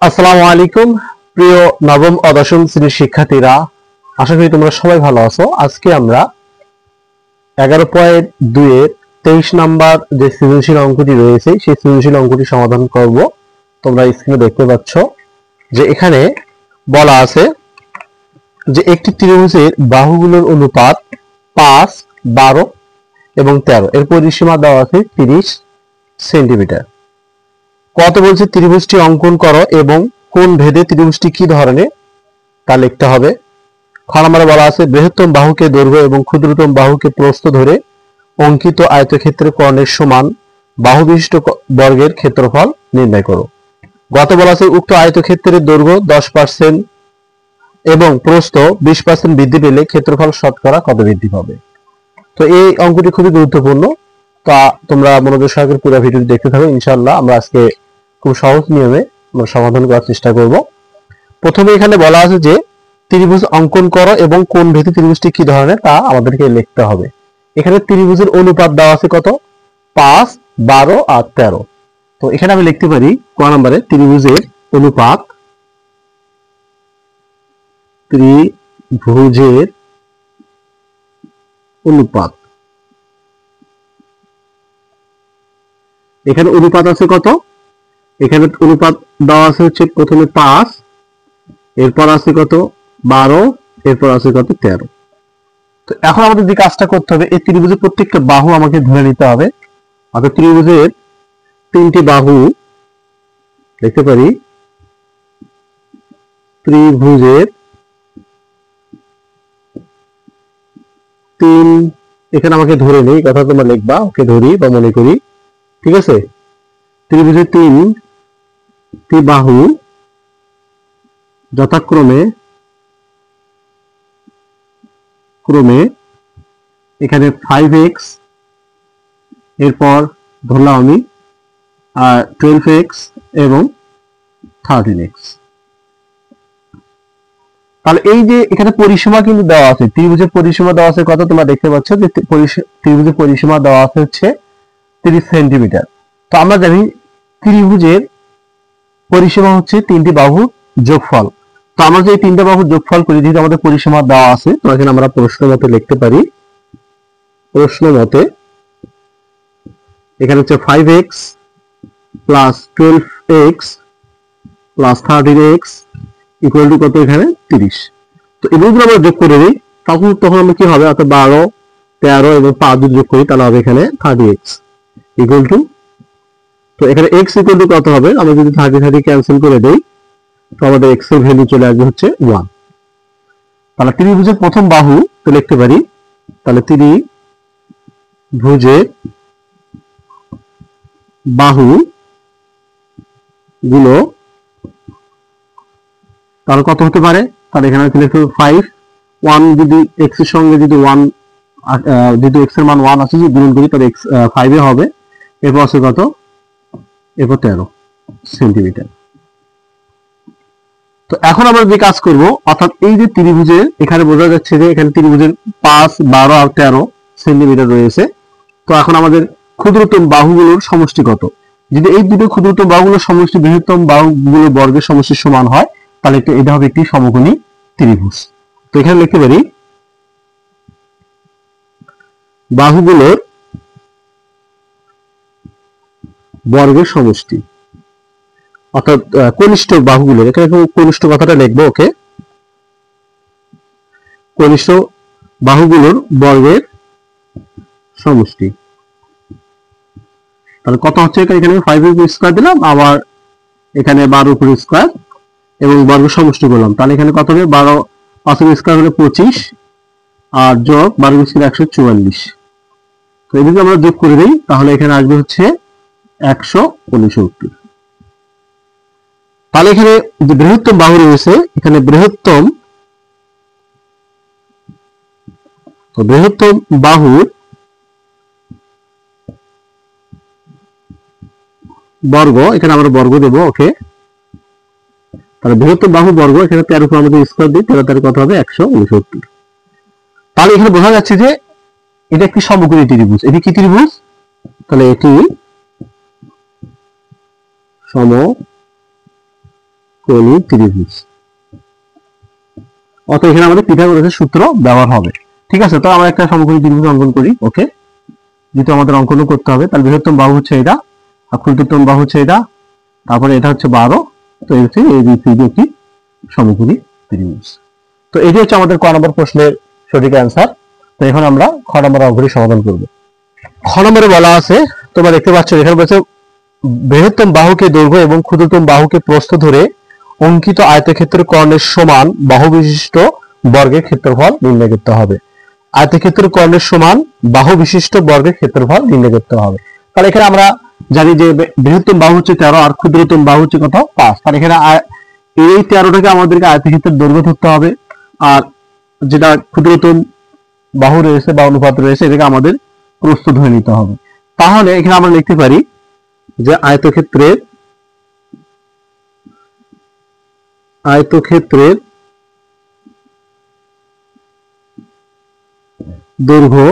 আসসালামু আলাইকুম প্রিয় নবম ও দশম শ্রেণীর শিক্ষার্থীরা, আশা করি তোমরা সবাই ভালো আছো। আজকে আমরা 11.2 এর 23 নাম্বার যে সৃজনশীল অঙ্কটি রয়েছে সেই সৃজনশীল অঙ্কটি সমাধান করব। তোমরা স্ক্রিনে দেখতে পাচ্ছ যে এখানে বলা আছে যে একটি ত্রিভুজের বাহুগুলোর অনুপাত 5, 12 এবং 13, এর পরিসীমা দেওয়া আছে 30 সেন্টিমিটার। কত বলছে, ত্রিভুজটি অঙ্কন করো এবং কোন ভেদে ত্রিভুজটি কি ধরনের তা লিখতে হবে। খ নম্বরে বলা আছে বৃহত্তম বাহুকে দৈর্ঘ্য এবং ক্ষুদ্রতম বাহুকে প্রস্থ ধরে অঙ্কিত আয়তক্ষেত্রের কর্ণের সমান বাহু বিশিষ্ট বর্গের ক্ষেত্রফল নির্ণয় করো। গত বলা আছে উক্ত আয়তক্ষেত্রের দৈর্ঘ্য 10% এবং প্রস্থ 20% বৃদ্ধি পেলে ক্ষেত্রফল শতকরা কত বৃদ্ধি পাবে। তো এই অঙ্কটি খুবই গুরুত্বপূর্ণ, তা তোমরা মনোযোগ সহকারে পুরো ভিডিওটি দেখতে থাকো। ইনশাআল্লাহ আমরা আজকে খুব সহজ নিয়মে আমরা সমাধান করার চেষ্টা করব। প্রথমে এখানে বলা আছে যে ত্রিভুজ অঙ্কন করো এবং কোন ভেদে ত্রিভুজটি কি ধরনের তা আমাদেরকে লিখতে হবে। এখানে ত্রিভুজের অনুপাত দেওয়া আছে কত, 5, 12 আর 13। তো এখানে আমি লিখতে পারি ক নম্বরে ত্রিভুজের অনুপাত, ত্রিভুজের অনুপাত। এখানে অনুপাত আছে কত, এখানে অনুপাত দেওয়া আছে হচ্ছে প্রথমে 5, এরপর আছে কত 12, এরপর আছে কত 13। তো এখন আমাদের যে কাজটা করতে হবে, এই ত্রিভুজের প্রত্যেকটা বাহু আমাকে ধরে নিতে হবে। অর্থাৎ ত্রিভুজের 3টি বাহু লিখতে পারি, ত্রিভুজের 3, এখানে আমাকে ধরে নেই, কথা তোমরা লিখবা, ওকে ধরি বা মনে করি, ঠিক আছে। ত্রিভুজের 3টি বাহু যথাক্রমে এখানে 5x, এরপর ধরলাম আমি 12x এবং 13x। তাহলে এই যে এখানে পরিসীমা কিন্তু দেওয়া আছে, ত্রিভুজের পরিসীমা দেওয়া আছে কত, তোমরা দেখতে পাচ্ছ যে ত্রিভুজের পরিসীমা দেওয়া আছে হচ্ছে 30 সেন্টিমিটার। তো আমরা জানি ত্রিভুজের পরিসীমা হচ্ছে 3টি বাহুর যোগফল। তো আমরা যে 3টা বাহুর যোগফল করি, যেহেতু আমাদের পরিসীমা দেওয়া আছে, তো এখানে আমরা প্রশ্ন মতে লিখতে পারি, প্রশ্ন মতে এখানে হচ্ছে 5x plus 12x plus 13x equal to কত, এখানে 30। তো এগুলো আমরা যোগ করে দিই, তখন আমরা কি হবে, অর্থাৎ 12, 13 এবং 5 যদি যোগ করি তাহলে হবে এখানে 30x ইকুয়াল টু, তো এখানে x ইকুয়াল টু কত হবে, আমরা যদি 30 ক্যান্সেল করে দেই তো আমাদের x এর ভ্যালু চলে আসবে হচ্ছে 1। তাহলে ত্রিভুজের প্রথম বাহু তো লিখতে পারি, তাহলে ত্রিভুজের বাহু গুলো তাহলে কত হতে পারে, তাহলে এখানে লিখতে 5, 1 যদি x এর সঙ্গে যদি 1 যদি x এর মান 1 আছে, যদি গুণ করি তাহলে x 5 এ হবে, এরপর আছে কত, এরপর 13 সেন্টিমিটার। তো এখন আমরা যে কাজ করব, অর্থাৎ এই যে ত্রিভুজের এখানে বোঝা যাচ্ছে যে এখানে ত্রিভুজের 5, 12 আর 13 সেন্টিমিটার রয়েছে। তো এখন আমাদের ক্ষুদ্রতম বাহুগুলোর সমষ্টি কত, যদি এই দুটো ক্ষুদ্রতম বাহুগুলোর সমষ্টি বৃহত্তম বাহুগুলোর বর্গের সমষ্টির সমান হয় তাহলে এটা হবে একটি সমকোণী ত্রিভুজ। তো এখানে লিখতে পারি বাহুগুলোর বর্গের সমষ্টি, অর্থাৎ কনিষ্ঠ বাহুগুলোর, এখানে কনিষ্ঠ কথাটা লিখবো, ওকে, কনিষ্ঠ বাহুগুলোর বর্গের সমষ্টি। তাহলে কত হচ্ছে, এখানে 5 এর উপর স্কয়ার দিলাম, আবার এখানে 12 উপর স্কয়ার এবং বর্গ সমষ্টি করলাম, তাহলে এখানে কত হবে, 12 5 এর স্কয়ার হলে 25 আর যোগ 12 স্কয়ার 144। তো এই যদি আমরা যোগ করে দিই তাহলে এখানে আসবে হচ্ছে 169। তাহলে এখানে যে বৃহত্তম বাহু রয়েছে, এখানে বৃহত্তম বাহুর বর্গ, এখানে আমরা বর্গ দেব, ওকে। তাহলে বৃহত্তম বাহু বর্গ, এখানে 13 উপর আমাদের স্কয়ার দিই, 13 কত হবে 169। তাহলে এখানে বোঝা যাচ্ছে যে এটা একটি সমকোণী ত্রিভুজ। এটি কি ত্রিভুজ, তাহলে এটি কোণী ত্রিভুজ। অত এখানে আমাদের পিথাগোরাসের সূত্র ব্যবহার হবে। ঠিক আছে, তো আমরা একটা সমকোণী ত্রিভুজ অঙ্কন করি। ওকে, যেহেতু আমাদের অঙ্কন করতে হবে, তাহলে বৃহত্তম বাহু হচ্ছে এটা আর ক্ষুদ্রতম বাহু হচ্ছে এটা, তারপরে এটা হচ্ছে 12, তো এই হচ্ছে ABCD একটি সমকোণী ত্রিভুজ। তো এটি হচ্ছে আমাদের ক নম্বর প্রশ্নের সঠিক অ্যান্সার। তো এখন আমরা খ নম্বর অঙ্কটি সমাধান করব। খ নম্বরে বলা আছে, তোমরা দেখতে পাচ্ছ এখানে বলছে বৃহত্তম বাহুকে দৈর্ঘ্য এবং ক্ষুদ্রতম বাহুকে প্রস্থ ধরে অঙ্কিত আয়তক্ষেত্রের কর্ণের সমান বাহু বিশিষ্ট বর্গের ক্ষেত্রফল নির্ণয় করতে হবে। আয়তক্ষেত্রের কর্ণের সমান বাহু বিশিষ্ট বর্গের ক্ষেত্রফল নির্ণয় করতে হবে। তাহলে এখানে আমরা জানি যে বৃহত্তম বাহু হচ্ছে 13 আর ক্ষুদ্রতম বাহু হচ্ছে কত 5। তাহলে এখানে এই 13টাকে আমাদেরকে আয়তক্ষেত্রের দৈর্ঘ্য ধরতে হবে, আর যেটা ক্ষুদ্রতম বাহু রয়েছে বা অনুপাত রয়েছে এটাকে আমাদের প্রস্থ ধরে নিতে হবে। তাহলে এখানে আমরা লিখতে পারি যে আয়তক্ষেত্রের দৈর্ঘ্য,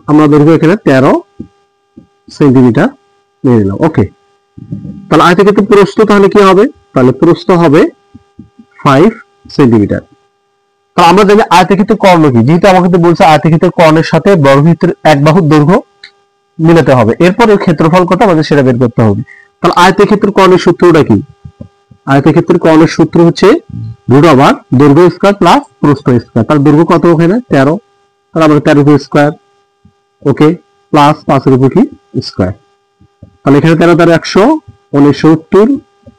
আমরা দৈর্ঘ্য এখানে 13 সেন্টিমিটার নিয়ে নিলাম। ওকে, তাহলে আয়তক্ষেত্রের প্রস্থ তাহলে কি হবে? তাহলে প্রস্থ হবে 5 সেন্টিমিটার। তাহলে আমরা জানি আয়তক্ষেত্রের কর্ণ কি, যেহেতু আমাকে বলছে আয়তক্ষেত্রের কর্ণের সাথে বর্গক্ষেত্রের এক বাহুর দৈর্ঘ্য মিলাতে হবে, এরপর এর ক্ষেত্রফল কত আমাদের সেটা বের করতে হবে। তাহলে আয়তক্ষেত্রের কর্ণের সূত্রটা কি? আয়তক্ষেত্রের কর্ণের সূত্র হচ্ছে √ দৈর্ঘ্য স্কয়ার প্লাস প্রস্থ স্কয়ার। তার দৈর্ঘ্য কত ওখানে 13, তাহলে আমরা 13 স্কয়ার, ওকে, প্লাস 5 এর উপর কি স্কয়ার। তাহলে এখানে 13 তার 169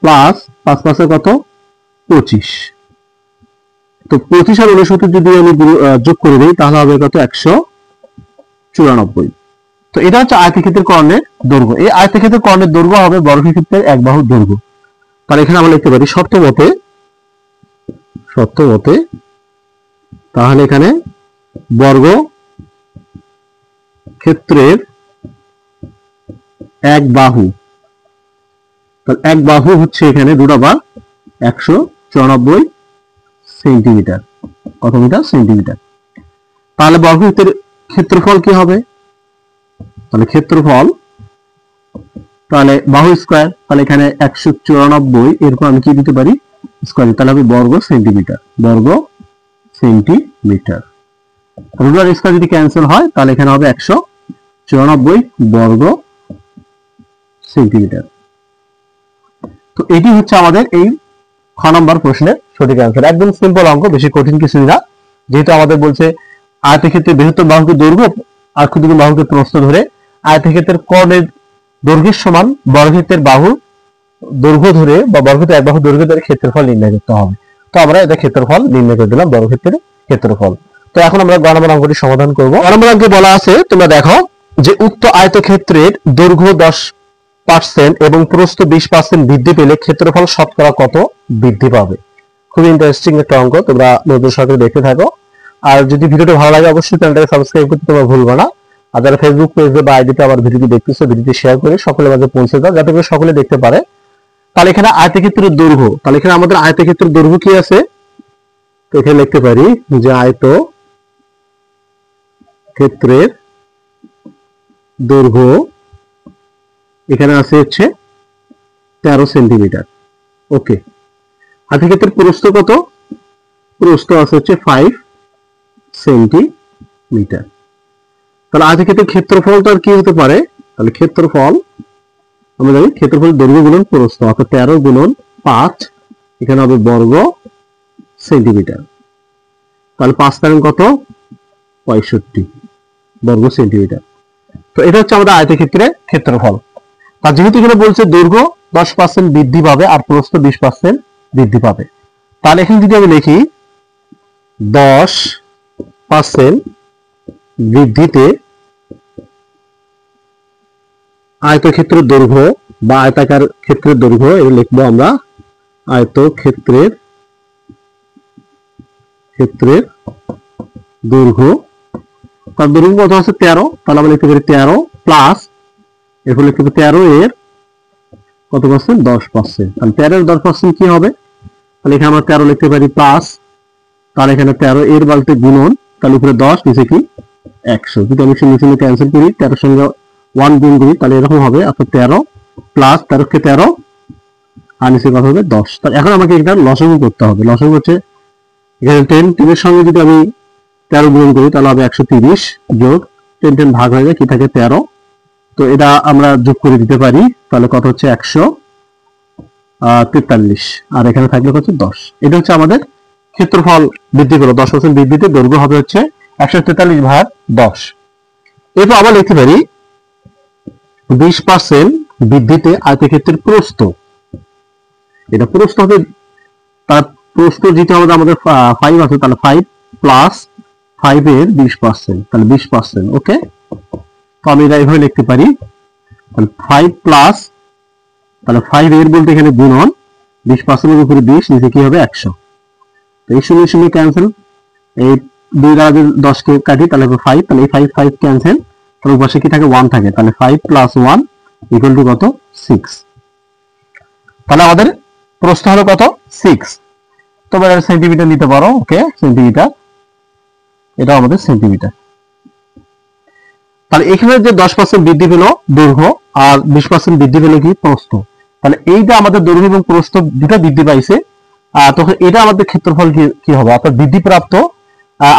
প্লাস 5 5 কত 25। তো 25 আর 69 যদি আমি যোগ করে দেই তাহলে হবে কত 194। তো এটা হচ্ছে আয়তক্ষেত্রের কর্ণের দৈর্ঘ্য। এই আয়তক্ষেত্রের কর্ণের দৈর্ঘ্য হবে বর্গক্ষেত্রের এক বাহুর দৈর্ঘ্য। তাহলে এখানে আমরা লিখতে পারি শর্ত মতে তাহলে এখানে বর্গ ক্ষেত্রের এক বাহু, তাহলে এক বাহু হচ্ছে এখানে √ 194 সেন্টিমিটার। কত মিটার? সেন্টিমিটার। তাহলে বর্গক্ষেত্রের ক্ষেত্রফল কি হবে? তাহলে ক্ষেত্রফল, তাহলে বাহু স্কয়ার, তাহলে এখানে 194 এরপর আমি কি দিতে পারি স্কয়ার, তাহলে হবে বর্গ সেন্টিমিটার। রুলার স্কয়ার যদি ক্যান্সেল হয় তাহলে এখানে হবে 194 বর্গ সেন্টিমিটার। তো এটি হচ্ছে আমাদের এই খ নম্বর প্রশ্নের সঠিক অ্যান্সার। একদম সিম্পল অঙ্ক, বেশি কঠিন কিছু না। যেহেতু আমাদের বলছে আয়তক্ষেত্রের বৃহত্তম বাহুকে দৈর্ঘ্য আর ক্ষুদ্রতম বাহুকে প্রস্থ ধরে আয়তক্ষেত্রের কর্ণের দৈর্ঘ্যের সমান বর্গক্ষেত্রের বাহু দৈর্ঘ্য ধরে বা বর্গক্ষেত্রের এক বাহু দৈর্ঘ্য ধরে ক্ষেত্রফল নির্ণয় করতে হবে। তো আমরা এটা ক্ষেত্রফল নির্ণয় করে দিলাম, বর্গক্ষেত্রের ক্ষেত্রফল। তো এখন আমরা গ নম্বর অঙ্কটি সমাধান করব। গ নম্বর অঙ্কে বলা আছে, তোমরা দেখো যে উক্ত আয়তক্ষেত্রের দৈর্ঘ্য 10% এবং প্রস্থ 20% বৃদ্ধি পেলে ক্ষেত্রফল শতকরা কত বৃদ্ধি পাবে? খুব ইন্টারেস্টিং একটা অঙ্ক, তোমরা নতুন সহকারে দেখতে থাকো। আর যদি ভিডিওটা ভালো লাগে অবশ্যই চ্যানেলটাকে সাবস্ক্রাইব করতে তোমরা ভুলবে না। আর যারা ফেসবুক পেজে বা আইডিতে আমার ভিডিওটি দেখতেছো, ভিডিওটি শেয়ার করে সকলের মাঝে পৌঁছে দাও যাতে করে সকলে দেখতে পারে। তাহলে এখানে আয়তক্ষেত্রের দৈর্ঘ্য, তাহলে এখানে আমাদের আয়তক্ষেত্রের দৈর্ঘ্য কি আছে? তো এখানে লিখতে পারি যে আয়তক্ষেত্রের দৈর্ঘ্য এখানে আছে হচ্ছে 13 সেন্টিমিটার। ওকে, আয়তক্ষেত্রের প্রস্থ কত? প্রস্থ আছে হচ্ছে 5 সেন্টিমিটার। তাহলে আয়তক্ষেত্রের ক্ষেত্রফলটা কি হতে পারে? তাহলে ক্ষেত্রফল আমরা জানি ক্ষেত্রফল দৈর্ঘ্য গুণন প্রস্থ, অর্থাৎ 13 গুণন 5, এখানে হবে বর্গ সেন্টিমিটার। তাহলে 5 তার কত 65 বর্গ সেন্টিমিটার। তো এটা হচ্ছে আমাদের আয়তক্ষেত্রের ক্ষেত্রফল। আর যেহেতু এখানে বলছে দৈর্ঘ্য 10% বৃদ্ধি পাবে আর প্রস্থ 20% বৃদ্ধি পাবে, তাহলে এখানে যদি আমি লিখি 10% বৃদ্ধিতে আয়তক্ষেত্রের দৈর্ঘ্য বা আয়তাকার ক্ষেত্রের দৈর্ঘ্য, এটা লিখবো আমরা আয়তক্ষেত্রের দৈর্ঘ্য। তার দৈর্ঘ্য কত আছে 13, তাহলে আমরা লিখতে পারি 13 প্লাস এরপর লিখতে পারি 13 এর কত পার্সেন্ট 10%। তাহলে 13 এর 10% কি হবে? তাহলে এখানে আমরা 13 লিখতে পারি প্লাস, তাহলে এখানে 13 এর বলতে গুণন, তাহলে উপরে 10 নিচে কি 100। যদি আমি নিচে ক্যান্সেল করি 13 সঙ্গে 1 গুণ করি তাহলে এরকম হবে, অর্থাৎ 13 প্লাস 13 কে 13 আর নিচে কত হবে 10। তাহলে এখন আমাকে এটা লসাগু করতে হবে। লসাগু হচ্ছে এখানে 10 এর সঙ্গে যদি আমি 13 গুণ করি তাহলে হবে 130 যোগ 10 ভাগ হয়ে যায় কি থাকে 13। তো এটা আমরা যোগ করে দিতে পারি, তাহলে কত হচ্ছে 143 আর এখানে থাকলে হচ্ছে 10। এটা হচ্ছে আমাদের ক্ষেত্রফল বৃদ্ধি পেল 10% বৃদ্ধিতে দৈর্ঘ্য হবে হচ্ছে 143 ভাগ 10। এরপর আমরা লিখতে পারি 20% বৃদ্ধিতে আয়তক্ষেত্রের প্রস্থ। এটা প্রস্থ হবে, তার প্রস্থ যেটা হবে আমাদের 5 আছে, তাহলে 5 প্লাস 5 এর 20%, তাহলে 20%। ওকে, তো আমি এটা এইভাবে লিখতে পারি, তাহলে 5 প্লাস, তাহলে 5 এর বলতে এখানে গুণন 20% এর উপরে 20 নিচে কি হবে 100। তো এই 0 0 ক্যান্সেল, এই 2 দ্বারা 10 কে কাটি তাহলে হবে 5, তাহলে এই 5 ক্যান্সেল, তাহলে পাশে কি থাকে 1 থাকে, তাহলে 5 প্লাস 1 ইকুয়াল টু কত 6। তাহলে আমাদের প্রস্থ হলো কত 6। তোমরা সেন্টিমিটার নিতে পারো। ওকে, সেন্টিমিটার, এটা আমাদের সেন্টিমিটার। তাহলে এখানে যে 10% বৃদ্ধি পেল দৈর্ঘ্য আর 20% বৃদ্ধি পেল কি প্রস্থ, তাহলে এইটা আমাদের দৈর্ঘ্য এবং প্রস্থ দুটো বৃদ্ধি পাইছে। তখন এটা আমাদের ক্ষেত্রফল কি হবে, অর্থাৎ বৃদ্ধিপ্রাপ্ত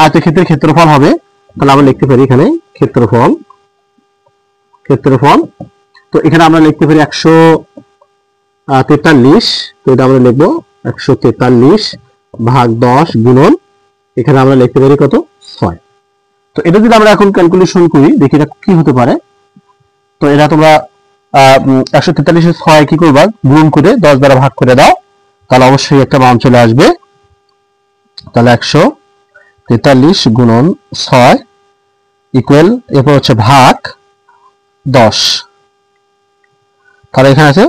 আয়তক্ষেত্রের ক্ষেত্রফল হবে। তাহলে আমরা লিখতে পারি এখানে ক্ষেত্রফল, তো এখানে আমরা লিখতে পারি 143, তো এটা আমরা লিখবো 143 ভাগ 10 গুণন এখানে আমরা লিখতে পারি কত 6। তো এটা যদি আমরা এখন ক্যালকুলেশন করি দেখি এটা কি হতে পারে। তো এটা তোমরা 143 এর 6 কি করবা, গুণ করে 10 দ্বারা ভাগ করে দাও, তাহলে অবশ্যই একটা মান চলে আসবে। তাহলে 143 গুণন 6 ইকুয়াল, এরপর হচ্ছে ভাগ 10, তাহলে এখানে আছে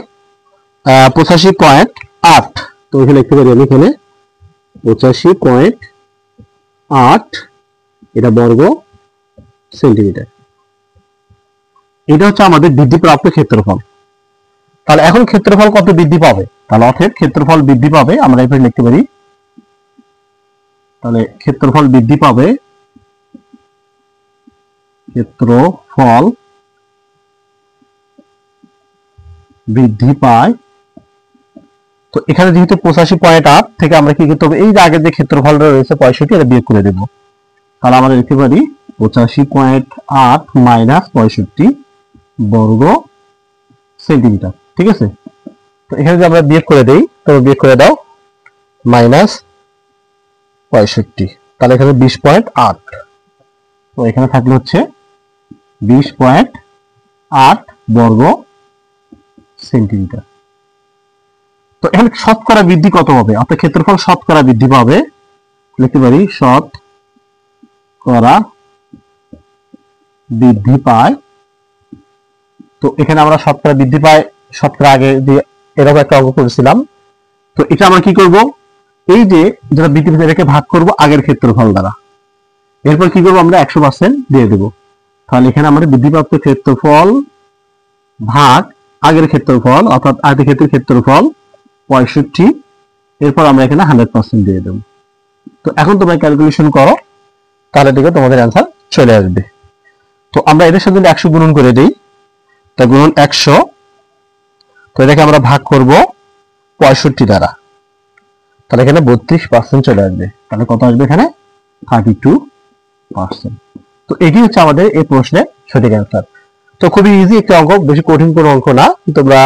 85.8। তো এখানে লিখতে পারি আমি এখানে 85.8 এটা বর্গ সেন্টিমিটার। এটা হচ্ছে আমাদের বৃদ্ধিপ্রাপ্ত ক্ষেত্রফল। তাহলে এখন ক্ষেত্রফল কত বৃদ্ধি পাবে, তাহলে অতএব ক্ষেত্রফল বৃদ্ধি পাবে, আমরা এখানে লিখতে পারি, তাহলে ক্ষেত্রফল বৃদ্ধি পাবে, ক্ষেত্রফল বৃদ্ধি পায়। তো এখানে যেহেতু 85.8 থেকে আমরা কি করতে হবে, এই যে আগের যে ক্ষেত্রফলটা রয়েছে 65 এটা বিয়োগ করে দেব। তাহলে আমরা লিখতে পারি 85.8 মাইনাস 65 বর্গ সেন্টিমিটার। ঠিক আছে, তো এখানে যদি আমরা বিয়োগ করে দেই, তো বিয়োগ করে দাও মাইনাস 65, তাহলে এখানে 20.8, তো এখানে থাকলে হচ্ছে 20.8 বর্গ সেন্টিমিটার। তো এখানে শতকরা বৃদ্ধি কত হবে, অর্থাৎ ক্ষেত্রফল শতকরা বৃদ্ধি পাবে, লিখতে পারি শতকরা বৃদ্ধি পায়। তো এখানে আমরা শতকরা বৃদ্ধি পায়, শতকরা আগে দিয়ে এরকম একটা অঙ্ক করেছিলাম। তো এটা আমরা কি করব, এই যে যেটা বৃদ্ধি পেয়েছে এটাকে ভাগ করব আগের ক্ষেত্রফল দ্বারা, এরপর কি করব আমরা 100% দিয়ে দেব। তাহলে এখানে আমরা বৃদ্ধিপ্রাপ্ত ক্ষেত্রফল ভাগ আগের ক্ষেত্রফল, অর্থাৎ আয়তক্ষেত্রের ক্ষেত্রফল 65, এরপর আমরা এখানে 100% দিয়ে দেব। তো এখন তোমরা ক্যালকুলেশন করো, তাহলে দেখো তোমাদের অ্যান্সার চলে আসবে। তো আমরা এদের সাথে 100 গুণন করে দেই, তা গুণন 100, তো এটাকে আমরা ভাগ করব 65 দ্বারা, তাহলে এখানে 32% চলে আসবে। তাহলে কত আসবে এখানে 32%। তো এটি হচ্ছে আমাদের এই প্রশ্নের সঠিক অ্যান্সার। তো খুবই ইজি একটা অঙ্ক, বেশি কঠিন কোনো অঙ্ক না। তোমরা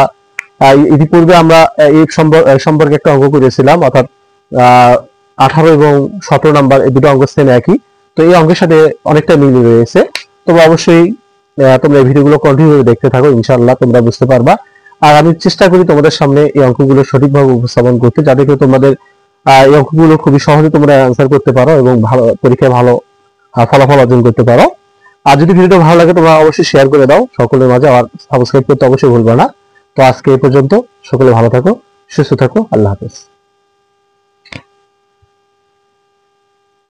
ইতিপূর্বে আমরা এই সম্পর্কে একটা অঙ্ক করেছিলাম, অর্থাৎ 18 এবং 17 নাম্বার এই দুটো অঙ্ক সেম একই। তো এই অঙ্কের সাথে অনেকটা মিল রয়েছে। তোমরা অবশ্যই তোমরা এই ভিডিওগুলো কন্টিনিউ দেখতে থাকো, ইনশাআল্লাহ তোমরা বুঝতে পারবা। আর আমি চেষ্টা করি তোমাদের সামনে এই অঙ্কগুলো সঠিকভাবে উপস্থাপন করতে, যাতে করে তোমাদের এই অঙ্কগুলো খুবই সহজে তোমরা অ্যান্সার করতে পারো এবং ভালো পরীক্ষায় ভালো ফলাফল অর্জন করতে পারো। আর যদি ভিডিওটা ভালো লাগে তোমরা অবশ্যই শেয়ার করে দাও সকলের মাঝে, আর সাবস্ক্রাইব করতে অবশ্যই ভুলবে না। তো আজকে এই পর্যন্ত, সকলে ভালো থাকো, সুস্থ থাকো, আল্লাহ হাফেজ।